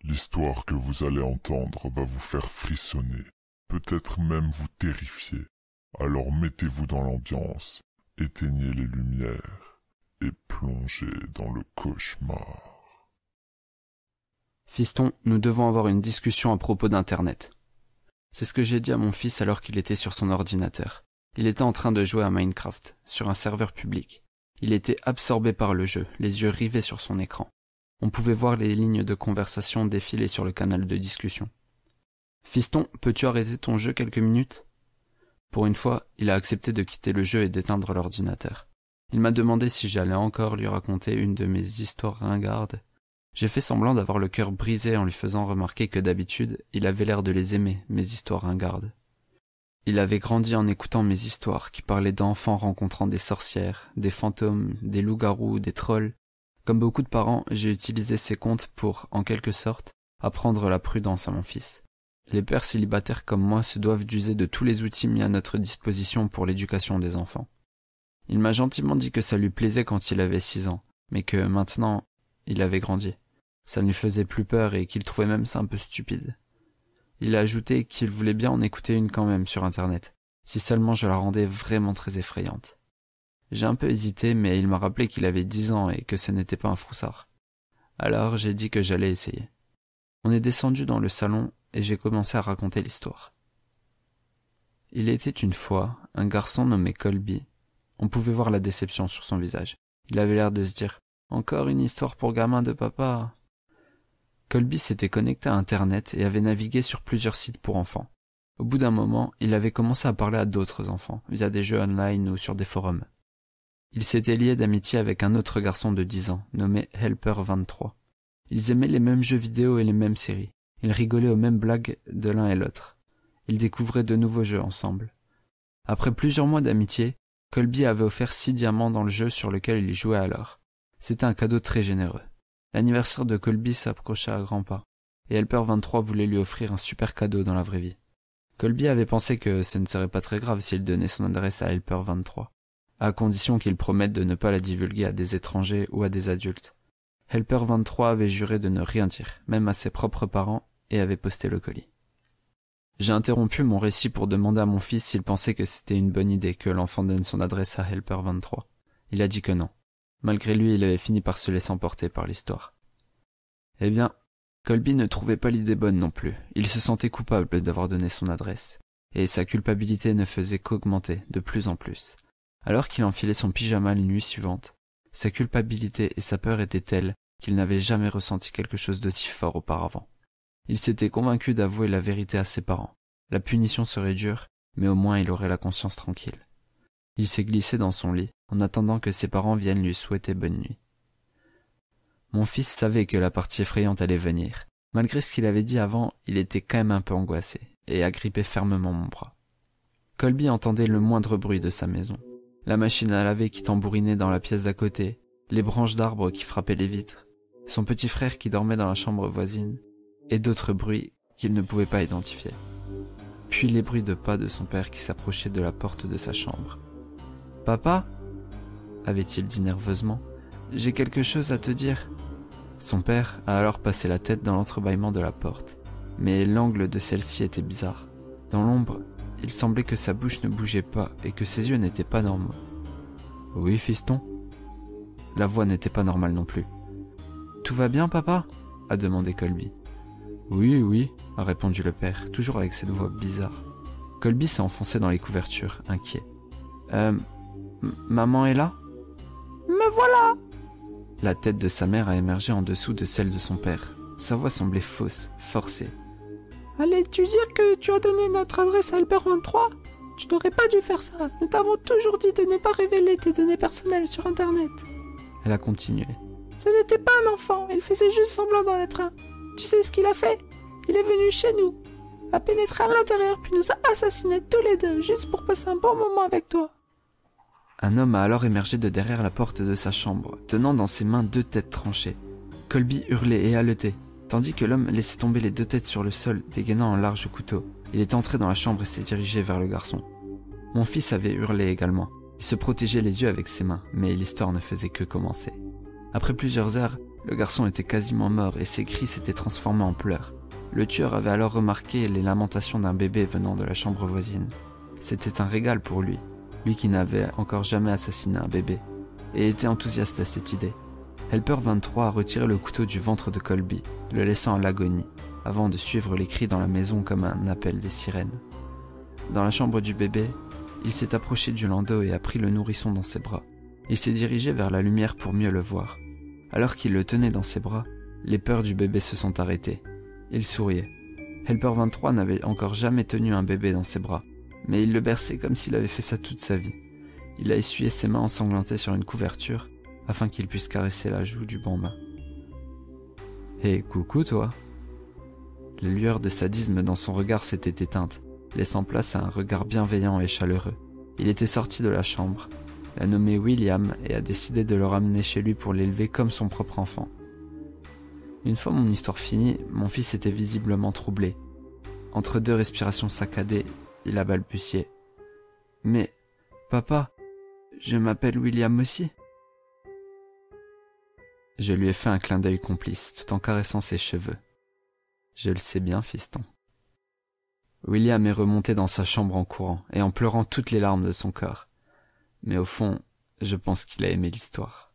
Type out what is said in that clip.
L'histoire que vous allez entendre va vous faire frissonner, peut-être même vous terrifier. Alors mettez-vous dans l'ambiance, éteignez les lumières et plongez dans le cauchemar. Fiston, nous devons avoir une discussion à propos d'Internet. C'est ce que j'ai dit à mon fils alors qu'il était sur son ordinateur. Il était en train de jouer à Minecraft, sur un serveur public. Il était absorbé par le jeu, les yeux rivés sur son écran. On pouvait voir les lignes de conversation défiler sur le canal de discussion. « Fiston, peux-tu arrêter ton jeu quelques minutes ?» Pour une fois, il a accepté de quitter le jeu et d'éteindre l'ordinateur. Il m'a demandé si j'allais encore lui raconter une de mes histoires ringardes. J'ai fait semblant d'avoir le cœur brisé en lui faisant remarquer que d'habitude, il avait l'air de les aimer, mes histoires ringardes. Il avait grandi en écoutant mes histoires qui parlaient d'enfants rencontrant des sorcières, des fantômes, des loups-garous, des trolls. Comme beaucoup de parents, j'ai utilisé ces contes pour, en quelque sorte, apprendre la prudence à mon fils. Les pères célibataires comme moi se doivent d'user de tous les outils mis à notre disposition pour l'éducation des enfants. Il m'a gentiment dit que ça lui plaisait quand il avait 6 ans, mais que maintenant, il avait grandi. Ça ne lui faisait plus peur et qu'il trouvait même ça un peu stupide. Il a ajouté qu'il voulait bien en écouter une quand même sur Internet, si seulement je la rendais vraiment très effrayante. J'ai un peu hésité, mais il m'a rappelé qu'il avait 10 ans et que ce n'était pas un froussard. Alors j'ai dit que j'allais essayer. On est descendu dans le salon et j'ai commencé à raconter l'histoire. Il était une fois un garçon nommé Colby. On pouvait voir la déception sur son visage. Il avait l'air de se dire « Encore une histoire pour gamin de papa ». Colby s'était connecté à Internet et avait navigué sur plusieurs sites pour enfants. Au bout d'un moment, il avait commencé à parler à d'autres enfants, via des jeux online ou sur des forums. Il s'était lié d'amitié avec un autre garçon de 10 ans, nommé Helper23. Ils aimaient les mêmes jeux vidéo et les mêmes séries. Ils rigolaient aux mêmes blagues de l'un et l'autre. Ils découvraient de nouveaux jeux ensemble. Après plusieurs mois d'amitié, Colby avait offert 6 diamants dans le jeu sur lequel il jouait alors. C'était un cadeau très généreux. L'anniversaire de Colby s'approchait à grands pas, et Helper23 voulait lui offrir un super cadeau dans la vraie vie. Colby avait pensé que ce ne serait pas très grave s'il donnait son adresse à Helper23, à condition qu'il promette de ne pas la divulguer à des étrangers ou à des adultes. Helper23 avait juré de ne rien dire, même à ses propres parents, et avait posté le colis. J'ai interrompu mon récit pour demander à mon fils s'il pensait que c'était une bonne idée que l'enfant donne son adresse à Helper23. Il a dit que non. Malgré lui, il avait fini par se laisser emporter par l'histoire. Eh bien, Colby ne trouvait pas l'idée bonne non plus. Il se sentait coupable d'avoir donné son adresse, et sa culpabilité ne faisait qu'augmenter de plus en plus. Alors qu'il enfilait son pyjama la nuit suivante, sa culpabilité et sa peur étaient telles qu'il n'avait jamais ressenti quelque chose d'aussi fort auparavant. Il s'était convaincu d'avouer la vérité à ses parents. La punition serait dure, mais au moins il aurait la conscience tranquille. Il s'est glissé dans son lit, en attendant que ses parents viennent lui souhaiter bonne nuit. Mon fils savait que la partie effrayante allait venir. Malgré ce qu'il avait dit avant, il était quand même un peu angoissé, et agrippait fermement mon bras. Colby entendait le moindre bruit de sa maison. La machine à laver qui tambourinait dans la pièce d'à côté, les branches d'arbres qui frappaient les vitres, son petit frère qui dormait dans la chambre voisine, et d'autres bruits qu'il ne pouvait pas identifier. Puis les bruits de pas de son père qui s'approchait de la porte de sa chambre. « Papa ?» avait-il dit nerveusement. « J'ai quelque chose à te dire. » Son père a alors passé la tête dans l'entrebâillement de la porte, mais l'angle de celle-ci était bizarre. Dans l'ombre, il semblait que sa bouche ne bougeait pas et que ses yeux n'étaient pas normaux. « Oui, fiston ?» La voix n'était pas normale non plus. « Tout va bien, papa ?» a demandé Colby. « Oui, oui », a répondu le père, toujours avec cette voix bizarre. Colby s'est enfoncé dans les couvertures, inquiet. « Maman est là ?»« Me voilà !» La tête de sa mère a émergé en dessous de celle de son père. Sa voix semblait fausse, forcée. « Allais-tu dire que tu as donné notre adresse à Helper23 ? Tu n'aurais pas dû faire ça. Nous t'avons toujours dit de ne pas révéler tes données personnelles sur Internet. » Elle a continué. « Ce n'était pas un enfant, il faisait juste semblant d'en être un. Tu sais ce qu'il a fait ? Il est venu chez nous, a pénétré à l'intérieur puis nous a assassinés tous les deux, juste pour passer un bon moment avec toi. » Un homme a alors émergé de derrière la porte de sa chambre, tenant dans ses mains 2 têtes tranchées. Colby hurlait et haletait, tandis que l'homme laissait tomber les 2 têtes sur le sol, dégainant un large couteau. Il est entré dans la chambre et s'est dirigé vers le garçon. Mon fils avait hurlé également. Il se protégeait les yeux avec ses mains, mais l'histoire ne faisait que commencer. Après plusieurs heures, Le garçon était quasiment mort et ses cris s'étaient transformés en pleurs. Le tueur avait alors remarqué les lamentations d'un bébé venant de la chambre voisine. C'était un régal pour lui, lui qui n'avait encore jamais assassiné un bébé, et était enthousiaste à cette idée. Helper 23 a retiré le couteau du ventre de Colby, le laissant à l'agonie, avant de suivre les cris dans la maison comme un appel des sirènes. Dans la chambre du bébé, il s'est approché du landau et a pris le nourrisson dans ses bras. Il s'est dirigé vers la lumière pour mieux le voir. Alors qu'il le tenait dans ses bras, les peurs du bébé se sont arrêtées. Il souriait. Helper 23 n'avait encore jamais tenu un bébé dans ses bras, mais il le berçait comme s'il avait fait ça toute sa vie. Il a essuyé ses mains ensanglantées sur une couverture, afin qu'il puisse caresser la joue du bambin. « Hé, coucou toi !» La lueur de sadisme dans son regard s'était éteinte, laissant place à un regard bienveillant et chaleureux. Il était sorti de la chambre, l'a nommé William et a décidé de le ramener chez lui pour l'élever comme son propre enfant. Une fois mon histoire finie, mon fils était visiblement troublé. Entre deux respirations saccadées, il a balbutié. « Mais, papa, je m'appelle William aussi ?» Je lui ai fait un clin d'œil complice, tout en caressant ses cheveux. « Je le sais bien, fiston. » William est remonté dans sa chambre en courant et en pleurant toutes les larmes de son corps. Mais au fond, je pense qu'il a aimé l'histoire.